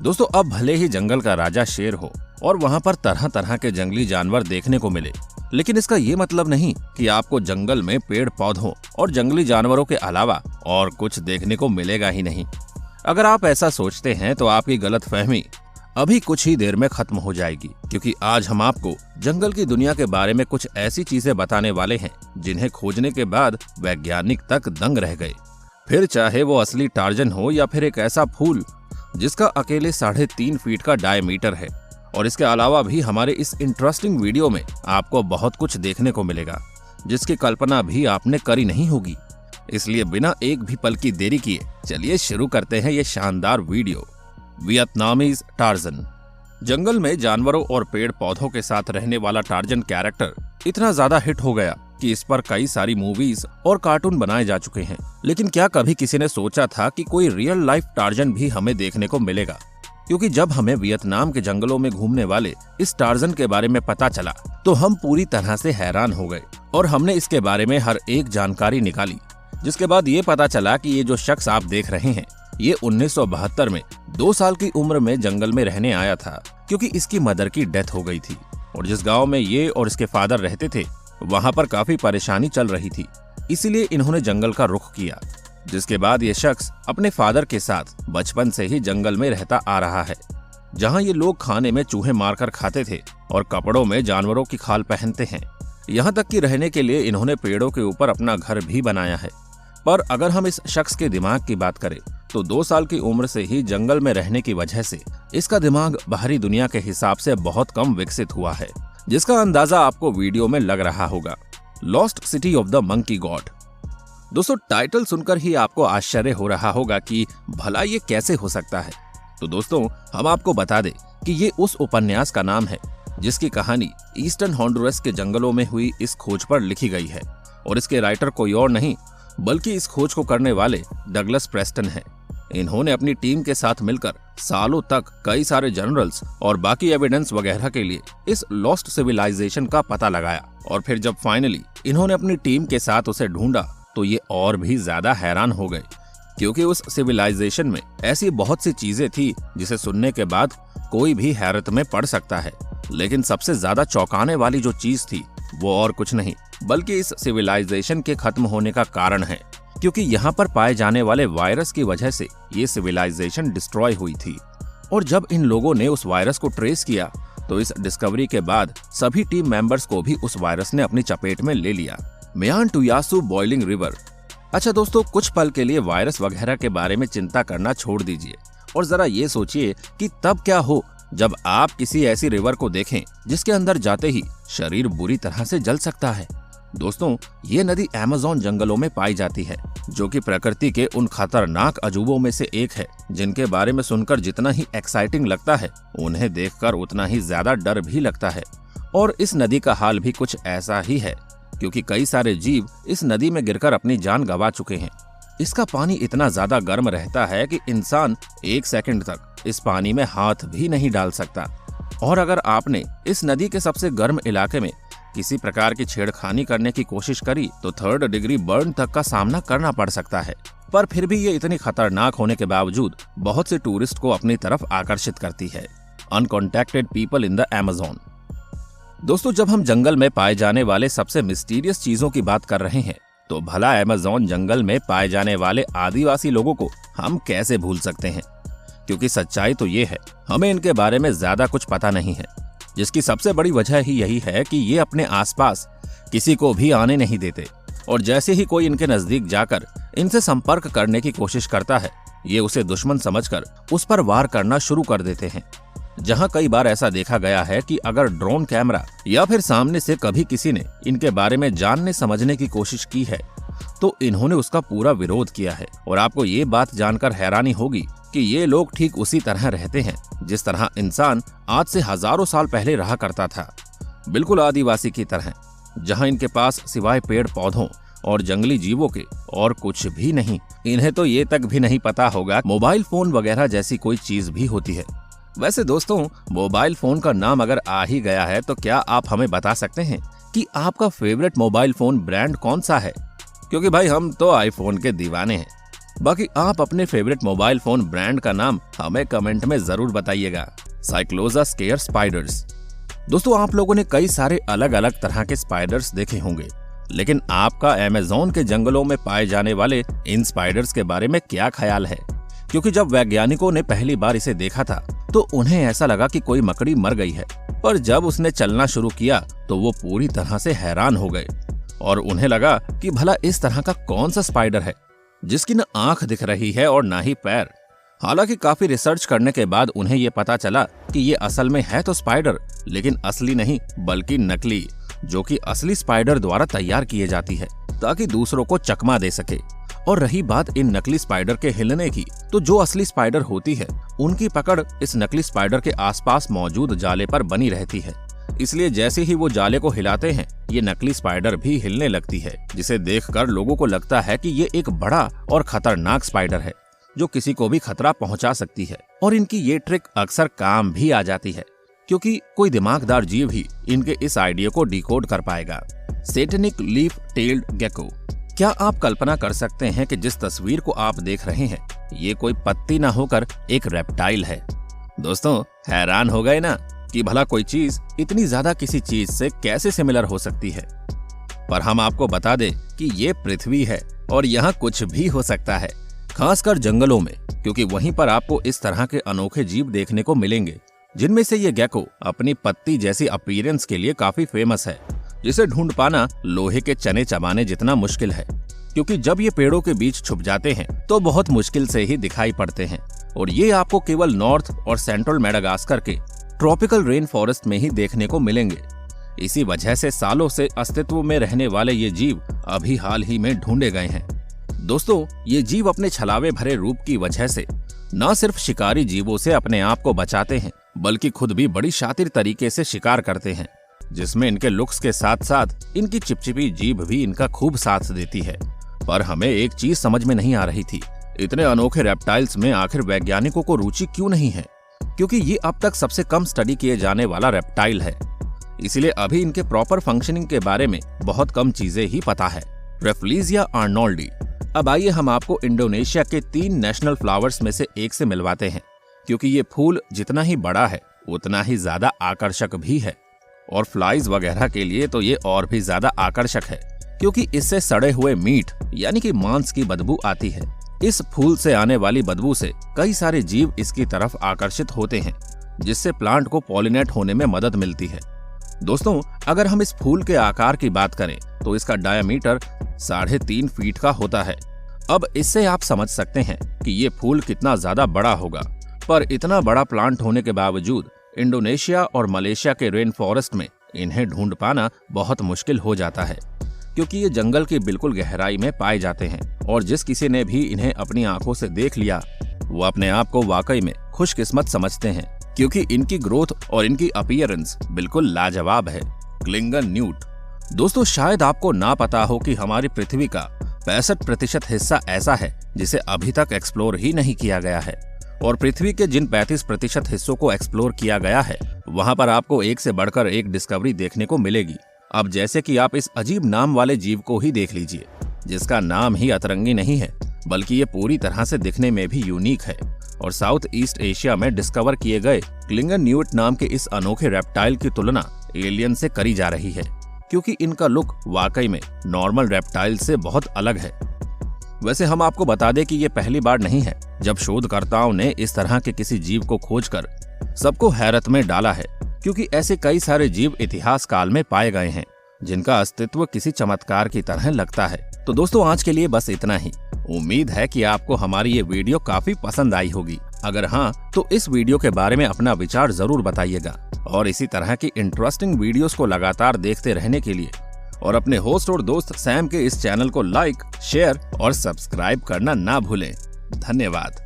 दोस्तों, अब भले ही जंगल का राजा शेर हो और वहाँ पर तरह तरह के जंगली जानवर देखने को मिले, लेकिन इसका ये मतलब नहीं कि आपको जंगल में पेड़ पौधों और जंगली जानवरों के अलावा और कुछ देखने को मिलेगा ही नहीं। अगर आप ऐसा सोचते हैं तो आपकी गलतफहमी अभी कुछ ही देर में खत्म हो जाएगी, क्योंकि आज हम आपको जंगल की दुनिया के बारे में कुछ ऐसी चीजें बताने वाले हैं जिन्हें खोजने के बाद वैज्ञानिक तक दंग रह गए। फिर चाहे वो असली टार्जन हो या फिर एक ऐसा फूल जिसका अकेले 3.5 फीट का डायमीटर है। और इसके अलावा भी हमारे इस इंटरेस्टिंग वीडियो में आपको बहुत कुछ देखने को मिलेगा जिसकी कल्पना भी आपने करी नहीं होगी। इसलिए बिना एक भी पल की देरी किए चलिए शुरू करते हैं ये शानदार वीडियो। Vietnamese torsion. जंगल में जानवरों और पेड़ पौधों के साथ रहने वाला टार्जन कैरेक्टर इतना ज्यादा हिट हो गया कि इस पर कई सारी मूवीज और कार्टून बनाए जा चुके हैं। लेकिन क्या कभी किसी ने सोचा था कि कोई रियल लाइफ टार्जन भी हमें देखने को मिलेगा? क्योंकि जब हमें वियतनाम के जंगलों में घूमने वाले इस टार्जन के बारे में पता चला तो हम पूरी तरह से हैरान हो गए और हमने इसके बारे में हर एक जानकारी निकाली, जिसके बाद ये पता चला कि ये जो शख्स आप देख रहे हैं ये 1972 में 2 साल की उम्र में जंगल में रहने आया था, क्योंकि इसकी मदर की डेथ हो गई थी और जिस गांव में ये और इसके फादर रहते थे वहां पर काफी परेशानी चल रही थी। इसीलिए इन्होंने जंगल का रुख किया, जिसके बाद ये शख्स अपने फादर के साथ बचपन से ही जंगल में रहता आ रहा है, जहां ये लोग खाने में चूहे मारकर खाते थे और कपड़ों में जानवरों की खाल पहनते हैं। यहाँ तक कि रहने के लिए इन्होंने पेड़ों के ऊपर अपना घर भी बनाया है। पर अगर हम इस शख्स के दिमाग की बात करें तो 2 साल की उम्र से ही जंगल में रहने की वजह से इसका दिमाग बाहरी दुनिया के हिसाब से बहुत कम विकसित हुआ है, जिसका अंदाजा आपको वीडियो में लग रहा होगा। Lost city of the monkey God. दोस्तों, टाइटल सुनकर ही आपको आश्चर्य हो रहा होगा कि भला ये कैसे हो सकता है। तो दोस्तों, हम आपको बता दें कि ये उस उपन्यास का नाम है जिसकी कहानी ईस्टर्न हॉन्डुरस के जंगलों में हुई इस खोज पर लिखी गई है और इसके राइटर कोई और नहीं बल्कि इस खोज को करने वाले डगलस प्रेस्टन हैं। इन्होंने अपनी टीम के साथ मिलकर सालों तक कई सारे जर्नल्स और बाकी एविडेंस वगैरह के लिए इस लॉस्ट सिविलाइजेशन का पता लगाया और फिर जब फाइनली इन्होंने अपनी टीम के साथ उसे ढूंढा तो ये और भी ज्यादा हैरान हो गए, क्योंकि उस सिविलाइजेशन में ऐसी बहुत सी चीजें थी जिसे सुनने के बाद कोई भी हैरत में पड़ सकता है। लेकिन सबसे ज्यादा चौंकाने वाली जो चीज थी वो और कुछ नहीं बल्कि इस सिविलाइजेशन के खत्म होने का कारण है, क्योंकि यहाँ पर पाए जाने वाले वायरस की वजह से ये सिविलाइजेशन डिस्ट्रॉय हुई थी। और जब इन लोगों ने उस वायरस को ट्रेस किया तो इस डिस्कवरी के बाद सभी टीम मेंबर्स को भी उस वायरस ने अपनी चपेट में ले लिया। मियान टुयासू बॉइलिंग रिवर। अच्छा दोस्तों, कुछ पल के लिए वायरस वगैरह के बारे में चिंता करना छोड़ दीजिए और जरा ये सोचिए कि तब क्या हो जब आप किसी ऐसी रिवर को देखें जिसके अंदर जाते ही शरीर बुरी तरह से जल सकता है। दोस्तों, ये नदी अमेज़न जंगलों में पाई जाती है, जो कि प्रकृति के उन खतरनाक अजूबों में से एक है जिनके बारे में सुनकर जितना ही एक्साइटिंग लगता है उन्हें देखकर उतना ही ज्यादा डर भी लगता है। और इस नदी का हाल भी कुछ ऐसा ही है, क्योंकि कई सारे जीव इस नदी में गिरकर अपनी जान गंवा चुके हैं। इसका पानी इतना ज्यादा गर्म रहता है कि इंसान 1 सेकंड तक इस पानी में हाथ भी नहीं डाल सकता। और अगर आपने इस नदी के सबसे गर्म इलाके में किसी प्रकार की छेड़खानी करने की कोशिश करी तो 3rd डिग्री बर्न तक का सामना करना पड़ सकता है। पर फिर भी ये इतनी खतरनाक होने के बावजूद बहुत से टूरिस्ट को अपनी तरफ आकर्षित करती है। अनकॉन्टैक्टेड पीपल इन द अमेज़न। दोस्तों, जब हम जंगल में पाए जाने वाले सबसे मिस्टीरियस चीजों की बात कर रहे हैं तो भला अमेज़न जंगल में पाए जाने वाले आदिवासी लोगों को हम कैसे भूल सकते हैं, क्योंकि सच्चाई तो ये है हमें इनके बारे में ज्यादा कुछ पता नहीं है, जिसकी सबसे बड़ी वजह ही यही है कि ये अपने आसपास किसी को भी आने नहीं देते और जैसे ही कोई इनके नजदीक जाकर इनसे संपर्क करने की कोशिश करता है ये उसे दुश्मन समझकर उस पर वार करना शुरू कर देते हैं। जहां कई बार ऐसा देखा गया है कि अगर ड्रोन कैमरा या फिर सामने से कभी किसी ने इनके बारे में जानने समझने की कोशिश की है तो इन्होंने उसका पूरा विरोध किया है। और आपको ये बात जानकर हैरानी होगी कि ये लोग ठीक उसी तरह रहते हैं जिस तरह इंसान आज से हजारों साल पहले रहा करता था, बिल्कुल आदिवासी की तरह, जहां इनके पास सिवाय पेड़ पौधों और जंगली जीवों के और कुछ भी नहीं। इन्हें तो ये तक भी नहीं पता होगा मोबाइल फोन वगैरह जैसी कोई चीज भी होती है। वैसे दोस्तों, मोबाइल फोन का नाम अगर आ ही गया है तो क्या आप हमें बता सकते हैं कि आपका फेवरेट मोबाइल फोन ब्रांड कौन सा है? क्योंकि भाई हम तो आईफोन के दीवाने हैं। बाकी आप अपने फेवरेट मोबाइल फोन ब्रांड का नाम हमें कमेंट में जरूर बताइएगा। साइक्लोजा स्केयर स्पाइडर्स। दोस्तों आप लोगों ने कई सारे अलग अलग तरह के स्पाइडर्स देखे होंगे, लेकिन आपका अमेज़न के जंगलों में पाए जाने वाले इन स्पाइडर्स के बारे में क्या ख्याल है? क्योंकि जब वैज्ञानिकों ने पहली बार इसे देखा था तो उन्हें ऐसा लगा कि कोई मकड़ी मर गई है, पर जब उसने चलना शुरू किया तो वो पूरी तरह से हैरान हो गए और उन्हें लगा कि भला इस तरह का कौन सा स्पाइडर है जिसकी न आंख दिख रही है और ना ही पैर। हालांकि काफी रिसर्च करने के बाद उन्हें ये पता चला कि ये असल में है तो स्पाइडर, लेकिन असली नहीं बल्कि नकली, जो कि असली स्पाइडर द्वारा तैयार किए जाती है ताकि दूसरों को चकमा दे सके। और रही बात इन नकली स्पाइडर के हिलने की, तो जो असली स्पाइडर होती है उनकी पकड़ इस नकली स्पाइडर के आसपास मौजूद जाले पर बनी रहती है, इसलिए जैसे ही वो जाले को हिलाते हैं ये नकली स्पाइडर भी हिलने लगती है, जिसे देखकर लोगों को लगता है कि ये एक बड़ा और खतरनाक स्पाइडर है जो किसी को भी खतरा पहुंचा सकती है। और इनकी ये ट्रिक अक्सर काम भी आ जाती है, क्योंकि कोई दिमागदार जीव ही इनके इस आइडिया को डिकोड कर पाएगा। Satanic leaf tailed gecko. क्या आप कल्पना कर सकते हैं कि जिस तस्वीर को आप देख रहे हैं ये कोई पत्ती ना होकर एक रेप्टाइल है? दोस्तों हैरान हो गए ना कि भला कोई चीज इतनी ज्यादा किसी चीज से कैसे सिमिलर हो सकती है। पर हम आपको बता दें कि ये पृथ्वी है और यहाँ कुछ भी हो सकता है, खासकर जंगलों में, क्योंकि वहीं पर आपको इस तरह के अनोखे जीव देखने को मिलेंगे, जिनमें से ये गेको अपनी पत्ती जैसी अपीयरेंस के लिए काफी फेमस है, जिसे ढूंढ पाना लोहे के चने चबाने जितना मुश्किल है, क्योंकि जब ये पेड़ों के बीच छुप जाते हैं तो बहुत मुश्किल से ही दिखाई पड़ते हैं। और ये आपको केवल नॉर्थ और सेंट्रल मेडागास्कर के ट्रॉपिकल रेन फॉरेस्ट में ही देखने को मिलेंगे। इसी वजह से सालों से अस्तित्व में रहने वाले ये जीव अभी हाल ही में ढूंढे गए हैं। दोस्तों ये जीव अपने छलावे भरे रूप की वजह से न सिर्फ शिकारी जीवों से अपने आप को बचाते हैं, बल्कि खुद भी बड़ी शातिर तरीके से शिकार करते हैं, जिसमें इनके लुक्स के साथ साथ इनकी चिपचिपी जीभ भी इनका खूब साथ देती है। पर हमें एक चीज समझ में नहीं आ रही थी, इतने अनोखे रेप्टाइल्स में आखिर वैज्ञानिकों को रुचि क्यों नहीं है? क्योंकि ये अब तक सबसे कम स्टडी किए जाने वाला रेप्टाइल है, इसलिए अभी इनके प्रॉपर फंक्शनिंग के बारे में बहुत कम चीजें ही पता है। रेफ्लिजिया आर्नोल्डी। अब आइए हम आपको इंडोनेशिया के 3 नेशनल फ्लावर्स में से एक से मिलवाते हैं, क्योंकि ये फूल जितना ही बड़ा है उतना ही ज्यादा आकर्षक भी है। और फ्लाइज वगैरह के लिए तो ये और भी ज्यादा आकर्षक है, क्योंकि इससे सड़े हुए मीट यानी कि मांस की बदबू आती है। इस फूल से आने वाली बदबू से कई सारे जीव इसकी तरफ आकर्षित होते हैं, जिससे प्लांट को पॉलिनेट होने में मदद मिलती है। दोस्तों अगर हम इस फूल के आकार की बात करें तो इसका डायमीटर 3.5 फीट का होता है। अब इससे आप समझ सकते हैं कि ये फूल कितना ज्यादा बड़ा होगा। पर इतना बड़ा प्लांट होने के बावजूद इंडोनेशिया और मलेशिया के रेन फॉरेस्ट में इन्हें ढूंढ पाना बहुत मुश्किल हो जाता है, क्योंकि ये जंगल की बिल्कुल गहराई में पाए जाते हैं। और जिस किसी ने भी इन्हें अपनी आंखों से देख लिया वो अपने आप को वाकई में खुशकिस्मत समझते हैं, क्योंकि इनकी ग्रोथ और इनकी अपीयरेंस बिल्कुल लाजवाब है। Klingon newt. दोस्तों शायद आपको ना पता हो कि हमारी पृथ्वी का 65% हिस्सा ऐसा है जिसे अभी तक एक्सप्लोर ही नहीं किया गया है। और पृथ्वी के जिन 35% हिस्सों को एक्सप्लोर किया गया है वहां पर आपको एक से बढ़कर एक डिस्कवरी देखने को मिलेगी। अब जैसे कि आप इस अजीब नाम वाले जीव को ही देख लीजिए, जिसका नाम ही अतरंगी नहीं है, बल्कि ये पूरी तरह से दिखने में भी यूनिक है। और साउथ ईस्ट एशिया में डिस्कवर किए गए क्लिंगन न्यूट नाम के इस अनोखे रेप्टाइल की तुलना एलियन से करी जा रही है, क्योंकि इनका लुक वाकई में नॉर्मल रेप्टाइल से बहुत अलग है। वैसे हम आपको बता दें कि ये पहली बार नहीं है जब शोधकर्ताओं ने इस तरह के किसी जीव को खोजकर सबको हैरत में डाला है, क्योंकि ऐसे कई सारे जीव इतिहास काल में पाए गए हैं जिनका अस्तित्व किसी चमत्कार की तरह लगता है। तो दोस्तों आज के लिए बस इतना ही। उम्मीद है कि आपको हमारी ये वीडियो काफी पसंद आई होगी। अगर हाँ तो इस वीडियो के बारे में अपना विचार जरूर बताइएगा। और इसी तरह की इंटरेस्टिंग वीडियोस को लगातार देखते रहने के लिए और अपने होस्ट और दोस्त सैम के इस चैनल को लाइक, शेयर और सब्सक्राइब करना ना भूलें। धन्यवाद।